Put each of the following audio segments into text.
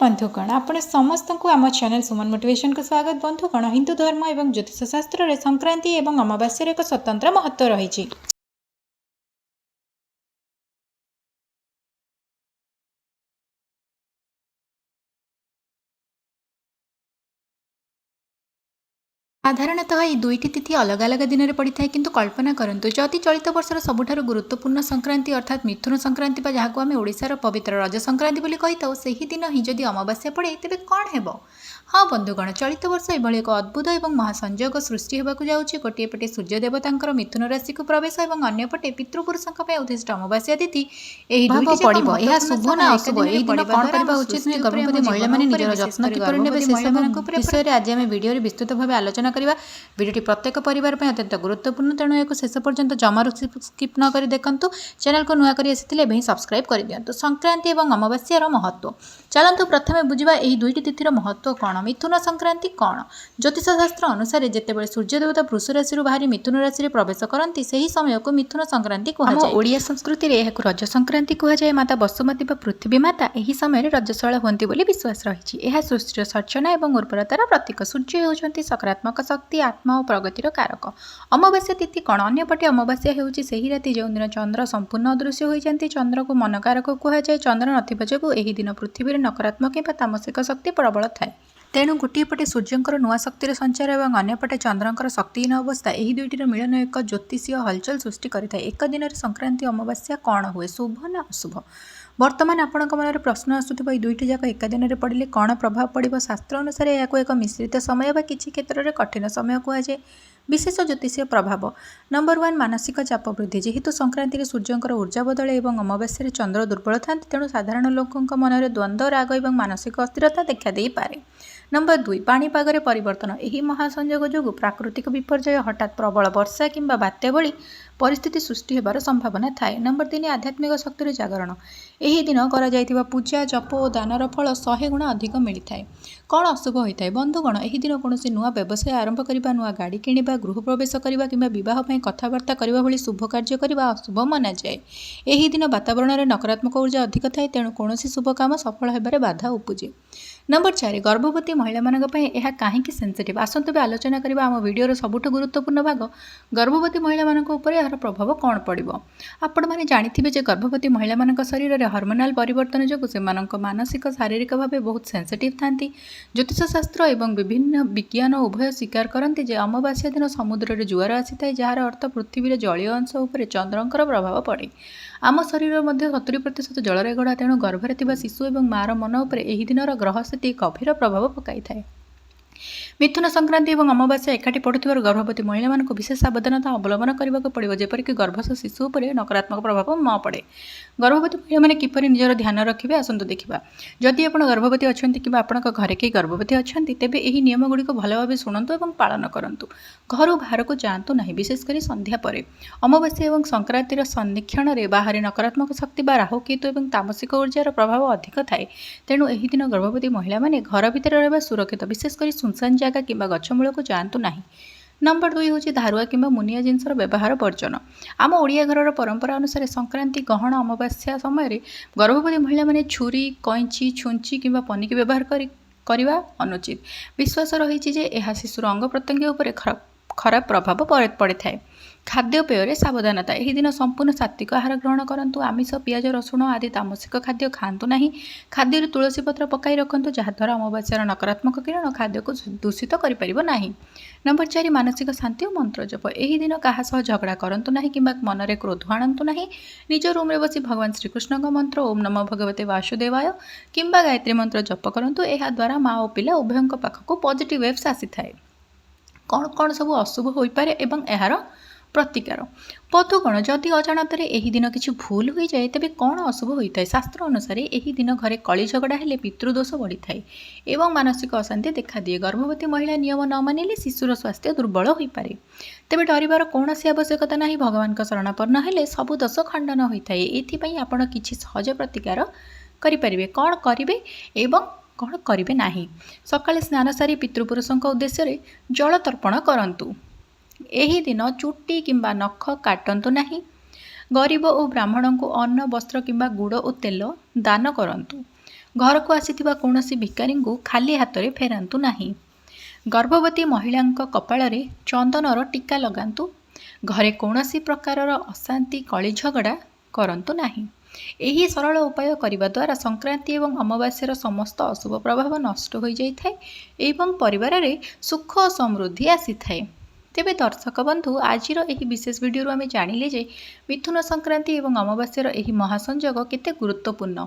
बंधुगण आपण समस्त को आम चैनल सुमन मोटिवेशन को स्वागत। बंधुगण हिंदू धर्म और ज्योतिष शास्त्र में संक्रांति और अमावास्या एक स्वतंत्र महत्व रही। साधारणतः ये दुईटी तिथि अलग अलग दिन में पड़ी था, किंतु कल्पना करंतु जदि चलित वर्षर सबुठारु गुरुत्वपूर्ण संक्रांति अर्थात मिथुन संक्रांति जहाँ आम ओडिशार पवित्र रज संक्रांति बोली कहीथाउ, सही दिन ही जदि अमावास्या पड़े तेबे कौन हेबो। हाँ बंधुगण, चलित वर्ष एभली एक अद्भुत और महासंयोग सृष्टि होगाकु जाउछि। गोटे पटे सूर्य देवतांकर मिथुन राशि को प्रवेश और अन्यपटे पितृपुरुषों उद्दिष्ट अमावास्या तिथि एही दुईटी पड़िबो। एहा शुभ ना अशुभ, एही दिन कोन करबा उचित नै गर्भवती महिला माने निजर जत्न किपरि नेबे से सब विषय आज आम वीडियो विस्तृत भाव आलोचना करबा। वीडियोटी प्रत्येक परिवार पर अत्यंत गुरुत्वपूर्ण, तेणु एक शेष पर्यंत जमारू स्किप न करी देखंतु। चैनल को नुआ करी आसिथिले एबे सब्सक्राइब कर दियंतु। संक्रांति एवं अमावास्यार महत्व चलंतु प्रथमे बुझिबा एही दुईटी तिथिर महत्व कौन। मिथुन संक्रांति कौन? ज्योतिष शास्त्र अनुसार जेतेबेले सूर्य देवता वृष राशि बाहरी मिथुन राशि प्रवेश करती सही समय को मिथुन संक्रांति कहुए। ओडिया संस्कृति में यह रज संक्रांति कहुए। माता बसुमती पृथ्वी माता यही समय रजस्वला होती बोली विश्वास रही। यह सृष्टिर सर्चना और उर्वरतार प्रतीक। सूर्य होती सकारात्मक शक्ति, आत्मा और प्रगतिर कारक। अमावास्या तिथि कौन? अन्यपटे अमावास्या होउछि सेही राति जो दिन चंद्र संपूर्ण अदृश्य हो जाती। चंद्र को मनकारक कहुए। चंद्र नथिबा जोगु एही दिन पृथ्वी नकारात्मक एवं तामसिक शक्ति प्रबल थाए। तेणु गोटे पटे सूर्यंकर नुआ शक्तिर संचार और अन्यपटे चंद्रंकर शक्तिहीन अवस्था यही दुईटर मिलन एक ज्योतिषीय हलचल सृष्टि करिଥାଏ। एक दिन संक्रांति अमावास्या कौन हुए, शुभ ना अशुभ? वर्तमान आपण मन प्रश्न आसुवा दुईटी जाक एक दिन में पड़े कौन प्रभाव पड़ो। शास्त्र अनुसार यह एक मिश्रित समय व किसी क्षेत्र में कठिन समय कहुए। विशेष ज्योतिषीय प्रभाव नंबर 1 मानसिक चाप वृद्धि। जेहेतु संक्रांति सूर्यंकर ऊर्जा बदल और अमावास्या चंद्र दुर्बल था, तेणु साधारण लोकों मन में द्वंद्व, राग और मानसिक अस्थिरता देखा दे पारे। नंबर 2 पाणीपागर परिवर्तन। यही महासंयोग जो प्राकृतिक विपर्यय हठात प्रबल वर्षा किंबा बात्या भली परिस्थिति सृष्टि होबार संभावना थाए। नंबर 3 आध्यात्मिक शक्तिर जागरण। यही दिन कर पूजा, जप और दानर फल 100 गुण अधिक मिलता है। कौन अशुभ होता है? बंधुगण, यही दिन कौन नुआ व्यवसाय आरंभ करने, नुआ गाड़ी किणवा, गृह प्रवेश करने कि बह कथबार्ता करने भली शुभ कार्य करने अशुभ मना जाए। यही दिन वातावरण में नकारात्मक ऊर्जा अधिक थाए, तेणु कौन शुभ काम सफल होबार बाधा उपजे। नंबर 4 गर्भवती महिला यह कहीं सेंसिटिव। आसतु आलोचना करबा आम वीडियोर सबुठ गुरुत्वपूर्ण भाग गर्भवती महिला यार प्रभाव कौन पड़ो। आपण मैंने जानिथिबे जे गर्भवती महिला शरीर में हार्मोनाल परिवर्तन जो से मानसिक शारीरिक भाव बहुत सेंसिटिव थांती। ज्योतिष शास्त्र एवं विभिन्न विज्ञान उभय स्वीकार करती जे अमावास्या दिन समुद्र में जुआर आसी था, जार अर्थ पृथ्वी जलीय अंश उपर चंद्रंकर प्रभाव पड़े। आम शरीर मध्य 70% जलरे गढ़ा, तेणु गर्भरे थिबा शिशु और मार मन उपर एही दिनर ग्रह स्थिति गभीर प्रभाव पकाई थाए। मिथुन संक्रांति और अमावास्या एकाठी पड़ुथिबार गर्भवती महिला विशेष सावधानता अवलंबन करने को पड़ो, जेपरिक गर्भस्थ शिशु पर नकारात्मक प्रभाव न पड़े। गर्भवती महिला माने किपरि निजर ध्यान रखिबे आसंतु देखिबा। जदि आपण गर्भवती अछंती कि आपणक घरे के गर्भवती अछंती, तेबे एही नियम गुडी को भल भाबे शुणंतु और पालन करंतु। घर बाहर को जातु नहीं, विशेषकर संध्या परे। अमावास्या और संक्रांतिर सन्निक्षण में बाहर नकारात्मक शक्ति बा राहु केतु और तामसिक ऊर्जार प्रभाव अधिक थाए। तेणु एही दिन गर्भवती महिला माने घर भितर रहबा सुरक्षित, विशेषकर सुनसान जगह किंबा गछमूल को जातु नहीं। नंबर 2 हूँ धारुआ किंबा मुनिया जिनसर व्यवहार वर्जन। आम ओडिया घरर परंपरा अनुसार संक्रांति गहन अमावास्या समय गर्भवती महिला माने छुरी, कैंची, छुंची किंबा पनिकी व्यवहार करने अनुचित। विश्वास रही है शिशुर अंग प्रत्यंग उपर खराब प्रभाव पड़े थाए। खाद्यपेय सावधानता। यही दिन संपूर्ण सात्विक आहार ग्रहण करंतु। आमिष, पियाज, रसुण आदि तामसिक खाद्य खातु नहीं। खाद्य तुलसी पत्र पकाई रखंतु, जहाद्वारा अमावास्यार नकारात्मक किरण खाद्य को दूषित नहीं। नंबर 4 मानसिक शांति और मंत्र जप। यही दिन क्या सह झगड़ा करंतु नहीं किंबा मन में क्रोध आणंतु नहीं। निज रूम रे बसी भगवान श्रीकृष्ण मंत्र ओम नमो भगवते वासुदेवाय किंबा गायत्री मंत्र जप करंतु। यह द्वारा माँ और पिला उभयों पाखक पॉजिटिव वेव्स आसी थाए। कौन कौन सब अशुभ हो पारे एवं यार प्रतिकार। बंधुगण, जदि अजाणत यही दिन किसी भूल हो जाए तेबे कौन अशुभ होता है? शास्त्र अनुसार यही दिन घरे कली झगड़ा हेले पितृदोष बढ़ी थाए एवं मानसिक अशांति देखा दिए। गर्भवती महिला नियम न मानिले शिशुर स्वास्थ्य दुर्बल हो पारे। तेबे डरिबार कौनसी आवश्यकता नहीं। भगवान शरणापन्न हेले सबु दोष खंडन होता है। एथिपाई आपण किछि सहज प्रतिकार करिपारिबे। कौन करिवे एवं कौन करिवे नाही? सकाळे स्नान सारी पितृपुरुषों उद्देश्य जल तर्पण करंतु। एही दिन चुट्टी किंबा नख काटंतु नहीं। गरीब और ब्राह्मण को अन्न, वस्त्र किंबा गुड़ और तेल दान करंतु। ଘରକୁ ଆସିଥିବା କୌଣସି ଭିକାରୀଙ୍କୁ ଖାଲି ହାତରେ ଫେରାନ୍ତୁ ନାହିଁ। ଗର୍ଭବତୀ ମହିଳାଙ୍କ କପାଳରେ ଚନ୍ଦନର ଟୀକା ଲଗାନ୍ତୁ। ଘରେ କୌଣସି ପ୍ରକାରର ଅଶାନ୍ତି କଳିଝଗଡ଼ା କରନ୍ତୁ ନାହିଁ। ଏହି ସରଳ ଉପାୟ କରିବା ଦ୍ୱାରା ସଂକ୍ରାନ୍ତି ଏବଂ ଅମାବାସ୍ୟାର ସମସ୍ତ ଅଶୁଭ ପ୍ରଭାବ ନଷ୍ଟ ହୋଇଯାଇଥାଏ ଏବଂ ପରିବାରରେ ସୁଖ ଓ ସମୃଦ୍ଧି ଆସିଥାଏ। ତେବେ ଦର୍ଶକ ବନ୍ଧୁ, ଆଜିର ଏହି ବିଶେଷ ଭିଡ଼ିଓରୁ ଆମେ ଜାଣିଲେ ଯେ ମିଥୁନ ସଂକ୍ରାନ୍ତି ଏବଂ ଅମାବାସ୍ୟାର ଏହି ମହାସଂଯୋଗ କେତେ ଗୁରୁତ୍ୱପୂର୍ଣ୍ଣ।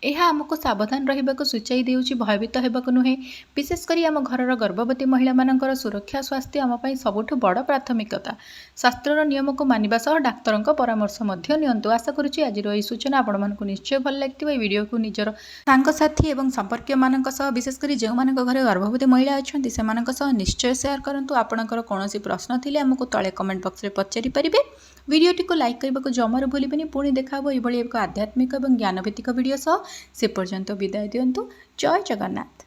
ଏହା ଆମକୁ ସାବଧାନ ରହିବାକୁ ସୂଚାଇ ଦେଉଛି, ଭୟଭୀତ ହେବାକୁ ନୁହେଁ। ବିଶେଷ କରି ଆମ ଘରର ଗର୍ଭବତୀ ମହିଳାମାନଙ୍କର ସୁରକ୍ଷା ସ୍ୱାସ୍ଥ୍ୟ ଆମ ପାଇଁ ସବୁଠୁ ବଡ଼ ପ୍ରାଥମିକତା। ଶାସ୍ତ୍ରର ନିୟମକୁ ମାନିବା ସହ ଡାକ୍ତରଙ୍କ ପରାମର୍ଶ ମଧ୍ୟ ନିଅନ୍ତୁ। ଆଶା କରୁଛି ଆଜିର ଏହି ସୂଚନା ଆପଣମାନଙ୍କୁ ନିଶ୍ଚୟ ଭଲ ଲାଗିଥିବ। ଏହି ଭିଡ଼ିଓକୁ ନିଜର ସାଙ୍ଗସାଥି ଏବଂ ସମ୍ପର୍କୀୟମାନଙ୍କ ସହ, ବିଶେଷ କରି ଯେଉଁମାନଙ୍କ ଘରେ ଗର୍ଭବତୀ ମହିଳା ଅଛନ୍ତି ସେମାନଙ୍କ ସହ ନିଶ୍ଚୟ ସେୟାର କରନ୍ତୁ। ଆପଣଙ୍କର କୌଣସି ପ୍ରଶ୍ନ ଥିଲେ ଆମକୁ ତଳେ କମେଣ୍ଟ ବକ୍ସରେ ପଚାରି ପାରିବେ। ଭିଡ଼ିଓଟିକୁ ଲାଇକ୍ କରିବାକୁ ଜମାରୁ ଭୁଲିବେନି। ପୁଣି ଦେଖା ହେବ ଏଭଳି ଏକ ଆଧ୍ୟାତ୍ମିକ ଏବଂ ଜ୍ଞାନଭିତ୍ତିକ ଭିଡ଼ିଓ ସହ। ସେ ପର୍ଯ୍ୟନ୍ତ ବିଦାୟ ଦିଅନ୍ତୁ। ଜୟ ଜଗନ୍ନାଥ।